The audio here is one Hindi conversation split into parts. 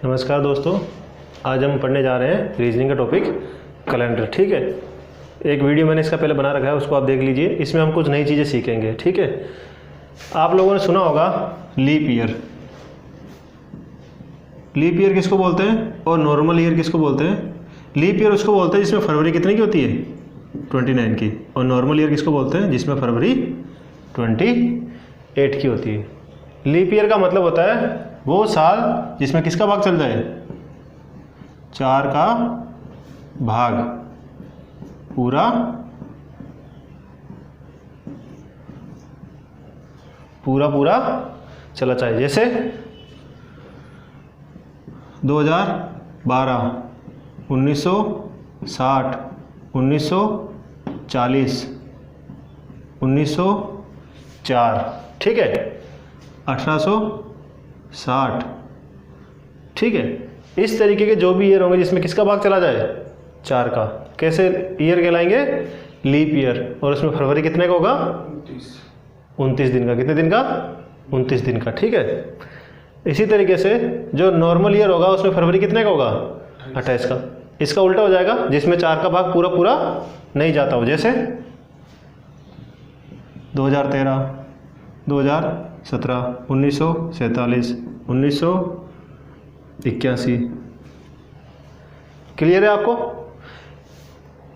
नमस्कार दोस्तों, आज हम पढ़ने जा रहे हैं रीजनिंग का टॉपिक कैलेंडर। ठीक है, एक वीडियो मैंने इसका पहले बना रखा है, उसको आप देख लीजिए। इसमें हम कुछ नई चीज़ें सीखेंगे। ठीक है, आप लोगों ने सुना होगा लीप ईयर। लीप ईयर किसको बोलते हैं और नॉर्मल ईयर किसको बोलते हैं? लीप ईयर उसको बोलते हैं जिसमें फरवरी कितने की होती है? 29 की। और नॉर्मल ईयर किसको बोलते हैं? जिसमें फरवरी 28 की होती है। लीप ईयर का मतलब होता है वो साल जिसमें किसका भाग चल जाए? 4 का भाग पूरा चला जाए। जैसे 2012, 1960, 1940, 1904, ठीक है, 1860, ठीक है। इस तरीके के जो भी ईयर होंगे जिसमें किसका भाग चला जाए? 4 का, कैसे ईयर कहलाएंगे? Leap year. और उसमें फरवरी कितने का होगा? 29 दिन का। कितने दिन का? 29 दिन का, ठीक है। इसी तरीके से जो नॉर्मल ईयर होगा उसमें फरवरी कितने का होगा? 28 का। इसका उल्टा हो जाएगा जिसमें 4 का भाग पूरा नहीं जाता हो। जैसे 2013, 2017, 1947, 1981। क्लियर है आपको?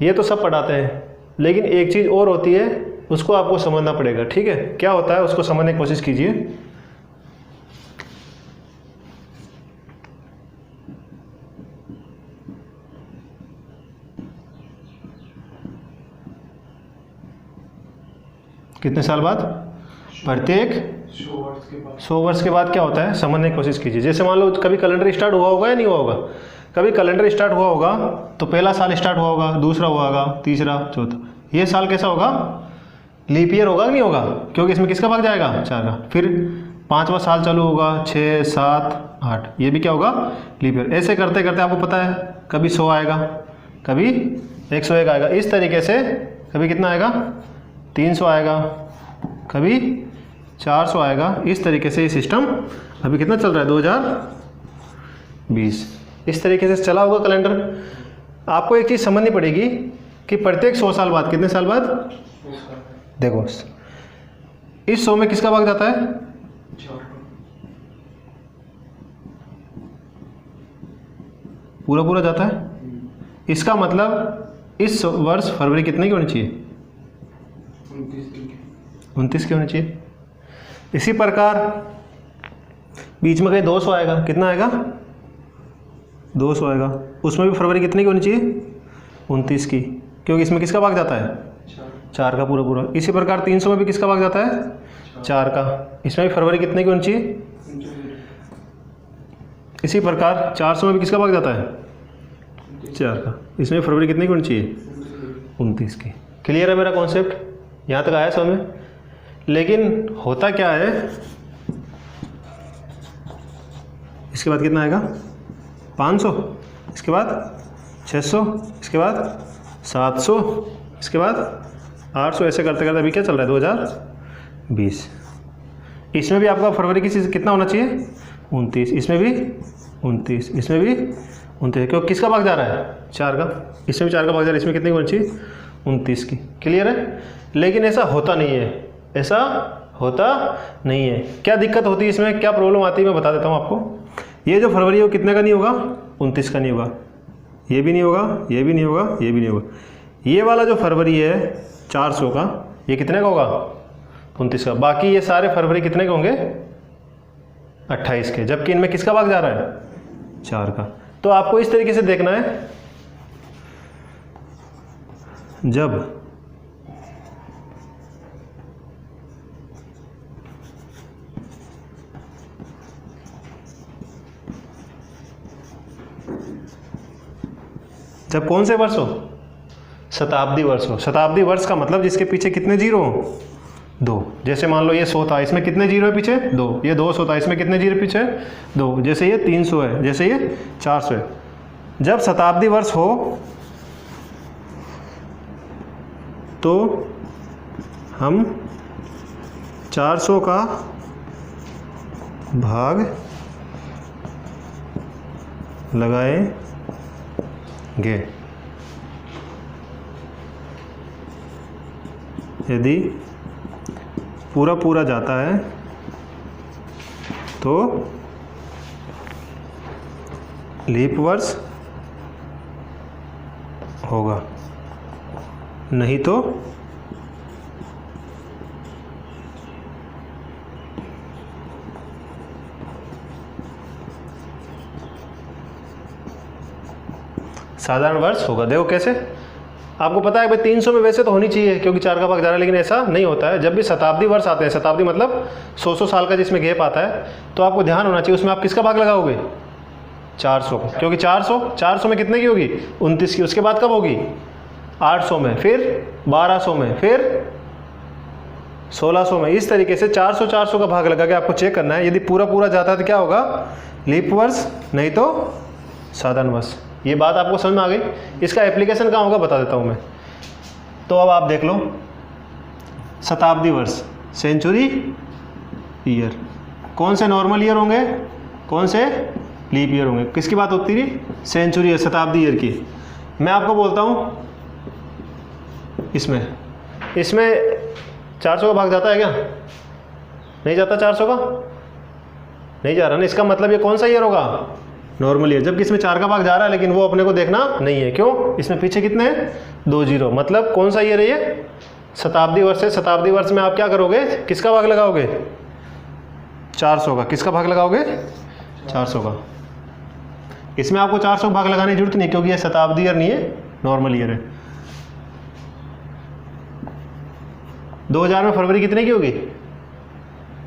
ये तो सब पढ़ाते हैं, लेकिन एक चीज़ और होती है, उसको आपको समझना पड़ेगा। ठीक है, क्या होता है उसको समझने की कोशिश कीजिए। कितने साल बाद? प्रत्येक 100 वर्ष के बाद क्या होता है समझने की कोशिश कीजिए। जैसे मान लो कभी कैलेंडर स्टार्ट हुआ होगा या नहीं हुआ होगा? कभी कैलेंडर स्टार्ट हुआ होगा तो पहला साल स्टार्ट हुआ होगा, दूसरा हुआ होगा, तीसरा, चौथा। ये साल कैसा होगा? लीप ईयर होगा कि नहीं होगा? क्योंकि इसमें किसका भाग जाएगा? 4 का। फिर 5वां साल चालू होगा, 6, 7, 8। ये भी क्या होगा? Leap year. ऐसे करते करते आपको पता है कभी 100 आएगा, कभी 101 आएगा। इस तरीके से कभी कितना आएगा? 300 आएगा, कभी 400 आएगा। इस तरीके से ये सिस्टम अभी कितना चल रहा है? 2020। इस तरीके से चला होगा कैलेंडर। आपको एक चीज़ समझनी पड़ेगी कि प्रत्येक 100 साल बाद, कितने साल बाद? देखो, इस 100 में किसका भाग जाता है? 4 पूरा जाता है। इसका मतलब इस वर्ष फरवरी कितने की होनी चाहिए? 29 की होनी चाहिए। इसी प्रकार बीच में कहीं 200 आएगा, कितना आएगा? 200 आएगा। उसमें भी फरवरी कितने की होनी चाहिए? 29 की, क्योंकि इसमें किसका भाग जाता है? 4 का पूरा। इसी प्रकार 300 में भी किसका भाग जाता है? 4 का। इसमें भी फरवरी कितने की होनी चाहिए? इसी प्रकार 400 में भी किसका भाग जाता है? 4 का। इसमें फरवरी कितने की होनी चाहिए? 29 की। क्लियर है मेरा कॉन्सेप्ट? यहाँ तक आया समझ में? लेकिन होता क्या है, इसके बाद कितना आएगा? 500, इसके बाद 600, इसके बाद 700, इसके बाद 800। ऐसे करते करते अभी क्या चल रहा है? 2020। इसमें भी आपका फरवरी की चीज़ कितना होना चाहिए? 29। इसमें भी 29, इसमें भी 29, क्योंकि किसका भाग जा रहा है? 4 का। इसमें भी 4 का भाग जा रहा है। इसमें कितने की होनी चाहिए? 29 की। क्लियर है? लेकिन ऐसा होता नहीं है, ऐसा होता नहीं है। क्या दिक्कत होती है इसमें, क्या प्रॉब्लम आती है, मैं बता देता हूँ आपको। ये जो फरवरी है वो कितने का नहीं होगा? 29 का नहीं होगा। ये भी नहीं होगा, ये भी नहीं होगा, ये भी नहीं होगा। ये वाला जो फरवरी है 400 का, ये कितने का होगा? 29 का। बाकी ये सारे फरवरी कितने के होंगे? 28 के। जबकि इनमें किसका भाग जा रहा है? 4 का। तो आपको इस तरीके से देखना है, जब कौन से वर्ष हो? शताब्दी वर्ष हो। शताब्दी वर्ष का मतलब जिसके पीछे कितने जीरो हो? 2। जैसे मान लो ये 100 था, इसमें कितने जीरो है पीछे? 2। ये 200 था, इसमें कितने जीरो पीछे? 2। जैसे ये 300 है, जैसे ये 400 है। जब शताब्दी वर्ष हो तो हम 400 का भाग लगाएंगे। यदि पूरा पूरा जाता है तो लीप वर्ष होगा, नहीं तो साधारण वर्ष होगा। देखो कैसे, आपको पता है भाई 300 में वैसे तो होनी चाहिए क्योंकि 4 का भाग जा रहा है, लेकिन ऐसा नहीं होता है। जब भी शताब्दी वर्ष आते हैं, शताब्दी मतलब 100 साल का जिसमें गैप आता है, तो आपको ध्यान होना चाहिए उसमें आप किसका भाग लगाओगे, 400 का, क्योंकि 400 में कितने की होगी, 29 की। उसके बाद कब होगी, 800 में, फिर 1200 में, फिर 1600 में। इस तरीके से 400 का भाग लगा के आपको चेक करना है। यदि पूरा पूरा जाता है तो क्या होगा, लीप वर्ष, नहीं तो साधारण वर्ष। ये बात आपको समझ में आ गई। इसका एप्लीकेशन कहाँ होगा बता देता हूँ मैं। तो अब आप देख लो, शताब्दी वर्ष, सेंचुरी ईयर, कौन से नॉर्मल ईयर होंगे, कौन से लीप ईयर होंगे। किसकी बात होती थी, सेंचुरी ईयर, शताब्दी ईयर की। मैं आपको बोलता हूँ इसमें 400 का भाग जाता है क्या, नहीं जाता, 400 का नहीं जा रहा ना। इसका मतलब ये कौन सा ईयर होगा, नॉर्मल ईयर। जबकि इसमें 4 का भाग जा रहा है, लेकिन वो अपने को देखना नहीं है। क्यों, इसमें पीछे कितने हैं, 2 जीरो। मतलब कौन सा ईयर है ये, शताब्दी वर्ष है। शताब्दी वर्ष में आप क्या करोगे, किसका भाग लगाओगे, 400 का। किसका भाग लगाओगे, 400 का। इसमें आपको 400 भाग लगाने की जरूरत नहीं, क्योंकि ये शताब्दी ईयर नहीं है, नॉर्मल ईयर है। 2000 में फरवरी कितने की होगी,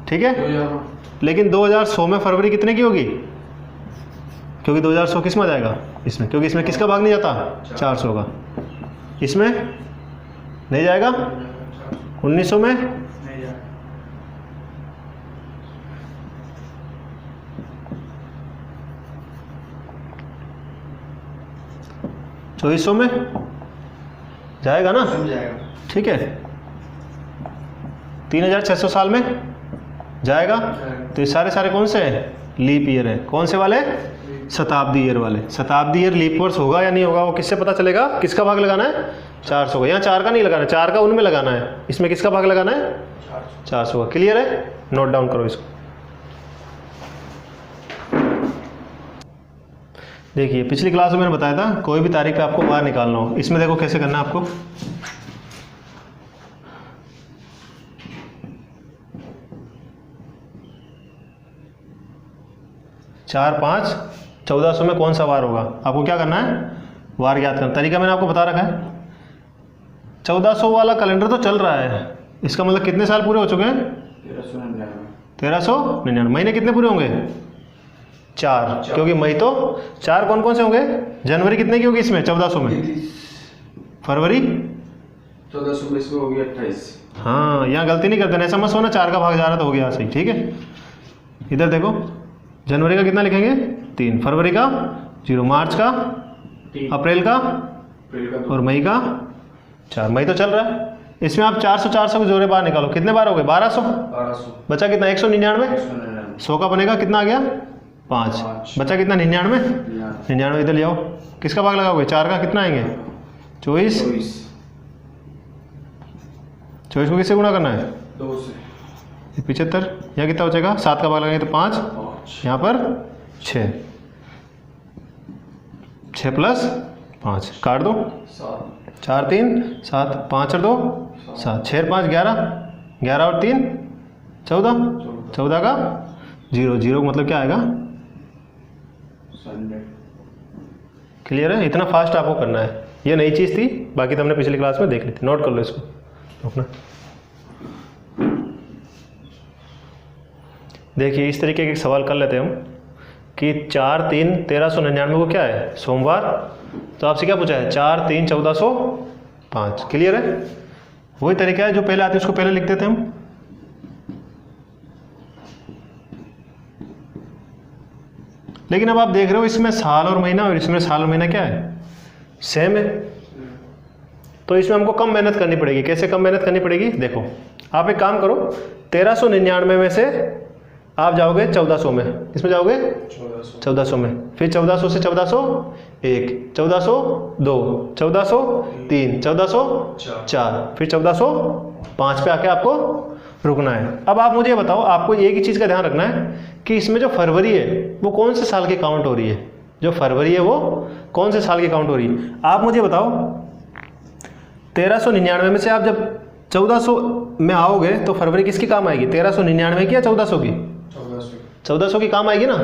ठीक है, लेकिन 2100 में फरवरी कितने की होगी, क्योंकि 2100 किस में आ जाएगा, इसमें, क्योंकि इसमें किसका भाग नहीं जाता, 400 का। इसमें नहीं जाएगा, 1900 में नहीं जाएगा, 2400 में जाएगा ना, ठीक है। 3600 साल में जाएगा। तो ये सारे कौन से हैं, लीप ईयर है। कौन से वाले, शताब्दी ईयर वाले। शताब्दी ईयर लीप वर्ष होगा या नहीं होगा, वो किससे पता चलेगा, किसका भाग लगाना है, 400 का। यहाँ 4 का नहीं लगाना है, 4 का उनमें लगाना है। इसमें किसका भाग लगाना है, 400 का। क्लियर है, नोट डाउन करो इसको। देखिए पिछली क्लास में मैंने बताया था कोई भी तारीख पे आपको बाहर निकालना हो। इसमें देखो कैसे करना है आपको। चार 5 1400 में कौन सा वार होगा, आपको क्या करना है, वार ज्ञात करना। तरीका मैंने आपको बता रखा है। 1400 वाला कैलेंडर तो चल रहा है, इसका मतलब कितने साल पूरे हो चुके हैं, 1399। महीने कितने पूरे होंगे, 4, क्योंकि मई तो 4 कौन कौन से होंगे, जनवरी कितने की होगी इसमें, 1400 में, फरवरी 1400 में इसमें होगी 28। हाँ, यहाँ गलती नहीं करते, ऐसा मत सोना 4 का भाग जा रहा तो हो गया सही, ठीक है। इधर देखो, जनवरी का कितना लिखेंगे, 3, फरवरी का 0, मार्च का, अप्रैल का और मई का 4। मई तो चल रहा है। इसमें आप 400 को जोड़े बाहर निकालो, कितने बार हो गए, 1200। बचा कितना, 199। 100 का बनेगा, कितना आ गया, 5। बचा कितना, 99। इधर ले आओ, किसका भाग लगाओगे, 4 का, कितना आएंगे, 24। 24 को किससे गुणा करना है, 2 से, 75। यहाँ कितना बचेगा, 7 का भाग लगाएंगे तो 5, यहाँ पर 6 प्लस 5 काट दो, 4 3 7, 5 और 2 7, 6 और 5 11, 11 और 3 14, 14 का 0 मतलब क्या आएगा, क्लियर है। इतना फास्ट आपको करना है, ये नई चीज़ थी, बाकी तो हमने पिछली क्लास में देख ली थी। नोट कर लो इसको अपना। देखिए इस तरीके के सवाल कर लेते हैं हम कि 4 3 1399 को क्या है, सोमवार। तो आपसे क्या पूछा है, 4 3 1405। क्लियर है, वही तरीका है जो पहले आते उसको पहले लिख देते हम। लेकिन अब आप देख रहे हो इसमें साल और महीना और इसमें साल और महीना क्या है, सेम है। तो इसमें हमको कम मेहनत करनी पड़ेगी। कैसे कम मेहनत करनी पड़ेगी, देखो आप एक काम करो, 1399 में से आप जाओगे 1400 में, इसमें जाओगे 1400 1400 में, फिर 1400 से 1401, 1402, 1403, 1404, फिर 1405 पे आके आपको रुकना है। अब आप मुझे बताओ, आपको एक ही चीज़ का ध्यान रखना है कि इसमें जो फरवरी है वो कौन से साल की काउंट हो रही है, जो फरवरी है वो कौन से साल की काउंट हो रही है। आप मुझे बताओ 1399 में से आप जब 1400 में आओगे तो फरवरी किसकी काम आएगी, 1399 की या 1400 की? 1400 की काम आएगी ना।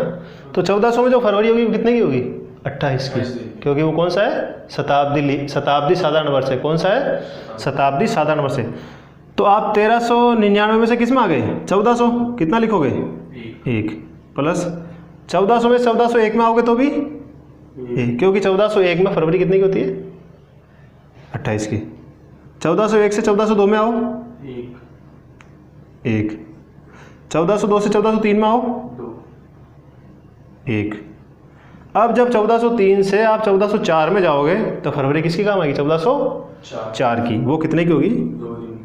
तो 1400 में जो फरवरी होगी वो कितने की होगी, 28 की, क्योंकि वो कौन सा है, शताब्दी साधारण वर्ष है। कौन सा है, शताब्दी साधारण वर्ष है। तो आप 1399 में से किस में आ गए, 1400, कितना लिखोगे, 1 प्लस 1400 में 1401 में आओगे तो भी 1, क्योंकि 1401 में फरवरी कितने की होती है, 28 की। 1401 से 1402 में आओ 1, 1402 से 1403 में आओ 1। अब जब 1403 से आप 1404 में जाओगे तो फरवरी किसकी काम आएगी, 1404 की, वो कितने की होगी, 2 दिन।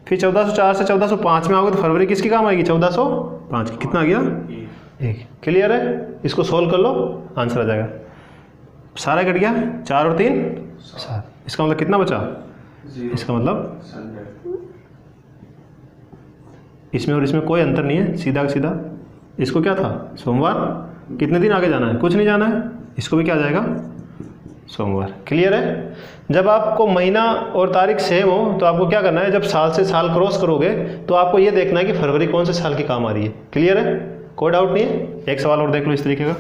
फिर 1404 से 1405 में आओगे तो फरवरी किसकी काम आएगी, 1405 की, कितना आ गया, 1। क्लियर है, इसको सोल्व कर लो, आंसर आ जाएगा। सारा कट गया, 4 और 3 7, इसका मतलब कितना बचा, इसका मतलब 100। इसमें और इसमें कोई अंतर नहीं है, सीधा का सीधा। इसको क्या था, सोमवार, कितने दिन आगे जाना है, कुछ नहीं जाना है, इसको भी क्या आ जाएगा, सोमवार। क्लियर है। जब आपको महीना और तारीख सेम हो तो आपको क्या करना है, जब साल से साल क्रॉस करोगे तो आपको ये देखना है कि फरवरी कौन से साल की काम आ रही है। क्लियर है, कोई डाउट नहीं है। एक सवाल और देख लो इस तरीके का।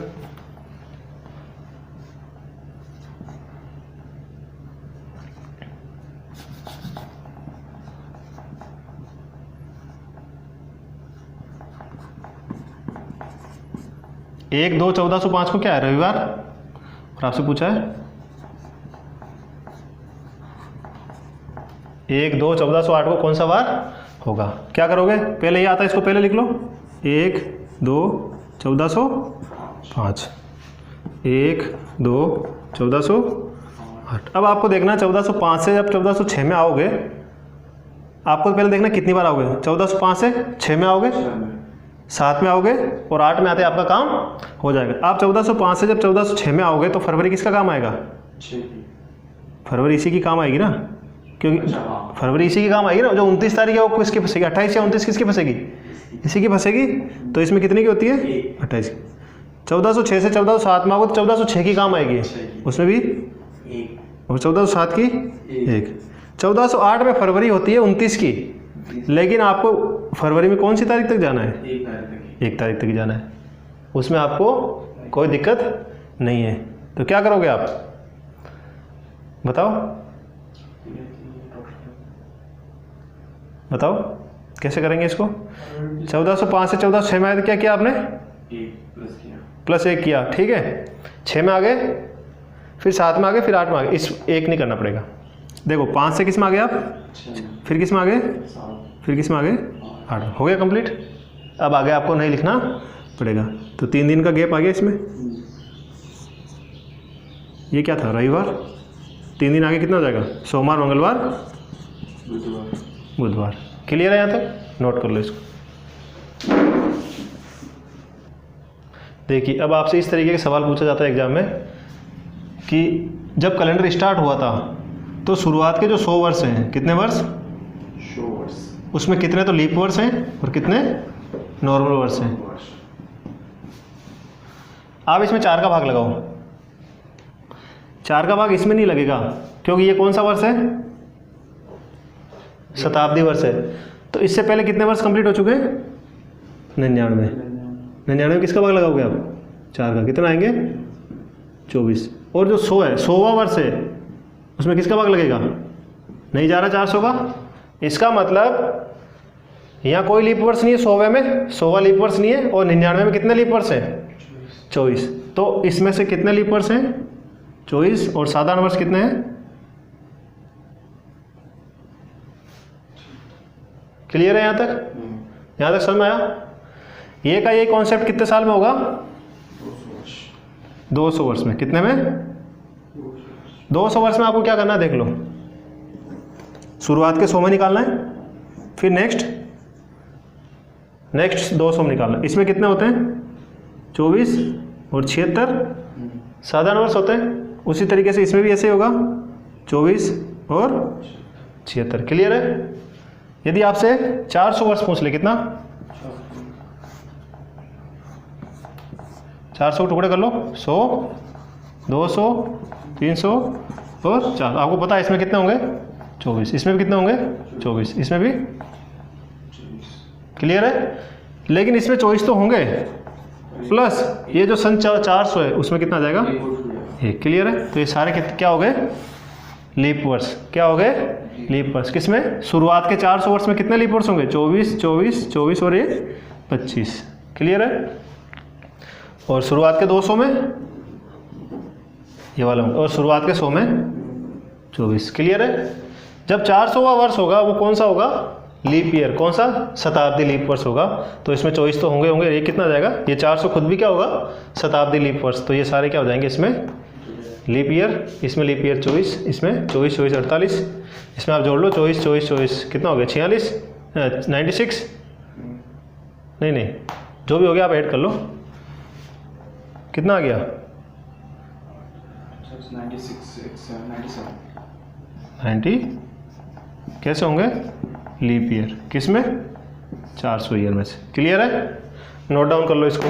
एक 2 1405 को क्या है, रविवार, और आपसे पूछा है 1 2 1408 को कौन सा वार होगा। क्या करोगे, पहले ये आता है, इसको पहले लिख लो, 1 2 1405, 1 2 1408। अब आपको देखना 1405 से जब 1406 में आओगे, आपको पहले देखना कितनी बार आओगे, 1405 से 6 में आओगे, 7 में आओगे और 8 में आते आपका काम हो जाएगा। आप 1405 से जब 1406 में आओगे तो फरवरी किसका काम आएगा, 6 की। फरवरी इसी की काम आएगी ना, क्योंकि फरवरी इसी की काम आएगी ना। जो 29 तारीख है वो किसकी फंसेगी, 28 या 29 किसकी फंसेगी, इसी की फंसेगी। तो इसमें कितनी की होती है, 28 की। 1406 से 1407 में आओगे तो 1406 की काम आएगी, उसमें भी 1 और 1407 की 1। 1408 में फरवरी होती है 29 की, लेकिन आपको फरवरी में कौन सी तारीख तक जाना है, 1 तारीख तक जाना है, उसमें आपको कोई दिक्कत नहीं है। तो क्या करोगे आप बताओ, बताओ कैसे करेंगे इसको। 1405 से 1406 में आए तो क्या किया आपने, 1 प्लस 1 किया, ठीक है। 6 में आ गए, फिर 7 में आ गए, फिर 8 में आ गए, इस 1 नहीं करना पड़ेगा। देखो 5 से किस में आ गए आप, फिर किस में आ गए, फिर किस में आ गए, 8, हो गया कंप्लीट। अब आगे आपको नहीं लिखना पड़ेगा। तो 3 दिन का गैप आ गया इसमें। ये क्या था, रविवार, 3 दिन आगे कितना हो जाएगा, सोमवार मंगलवार बुधवार। क्लियर है यहाँ तक, नोट कर लो इसको। देखिए अब आपसे इस तरीके के सवाल पूछा जाता है एग्जाम में कि जब कैलेंडर स्टार्ट हुआ था तो शुरुआत के जो 100 वर्ष हैं, कितने वर्ष, उसमें कितने तो लीप वर्ष हैं और कितने नॉर्मल वर्ष हैं। आप इसमें 4 का भाग लगाओ। 4 का भाग इसमें नहीं लगेगा क्योंकि ये कौन सा वर्ष है, शताब्दी वर्ष है। तो इससे पहले कितने वर्ष कंप्लीट हो चुके हैं, 99। 99 में किसका भाग लगाओगे आप, 4 का, कितना आएंगे 24। और जो 100 है, 100वां वर्ष है, उसमें किसका भाग लगेगा, नहीं जा रहा 400 का। इसका मतलब यहाँ कोई लीप वर्ष नहीं है, 100वें में 100वां लीप वर्ष नहीं है, और 99 में कितने लीप वर्ष है, 24। तो इसमें से कितने लीप वर्ष हैं, 24, और साधारण वर्ष कितने हैं। क्लियर है यहाँ तक, यहाँ तक समझ में आया। ये का ये कॉन्सेप्ट कितने साल में होगा, 200 वर्ष में। कितने में, 200 वर्ष में। आपको क्या करना है देख लो, शुरुआत के 100 में निकालना है, फिर नेक्स्ट 200 में निकालना। इसमें कितने होते हैं 24 और 76 साधारण वर्ष होते हैं। उसी तरीके से इसमें भी ऐसे होगा 24 और 76। क्लियर है। यदि आपसे 400 वर्ष पूछ ले कितना 400 टुकड़े कर लो 100 200 300 और 4। आपको पता है इसमें कितने होंगे 24, इसमें भी कितने होंगे 24, इसमें भी। क्लियर है। लेकिन इसमें 24 तो होंगे प्लस ये जो सन 400 है उसमें कितना आ जाएगा 1। क्लियर है। तो ये सारे क्या हो गए लीप वर्ष। क्या हो गए लीप वर्ष। किसमें शुरुआत के 400 वर्ष में कितने लीप वर्ष होंगे 24 24 24 और ये 25। क्लियर है। और शुरुआत के 200 में ये वाला होगा और शुरुआत के 100 में 24। क्लियर है। जब 400वां वर्ष होगा वो कौन सा होगा लीप ईयर। कौन सा शताब्दी लीप वर्ष होगा। तो इसमें 24 तो होंगे ये कितना आ जाएगा ये 400 खुद भी क्या होगा शताब्दी लीप वर्ष। तो ये सारे क्या हो जाएंगे इसमें लीप ईयर। इसमें लीप ईयर 24, इसमें 24 24 48, इसमें आप जोड़ लो 24 24 24 कितना हो गया 46 96 नहीं जो भी हो गया आप ऐड कर लो कितना आ गया 90 कैसे होंगे लीप ईयर। किस में 400 ईयर में से। क्लियर है। नोट डाउन कर लो इसको।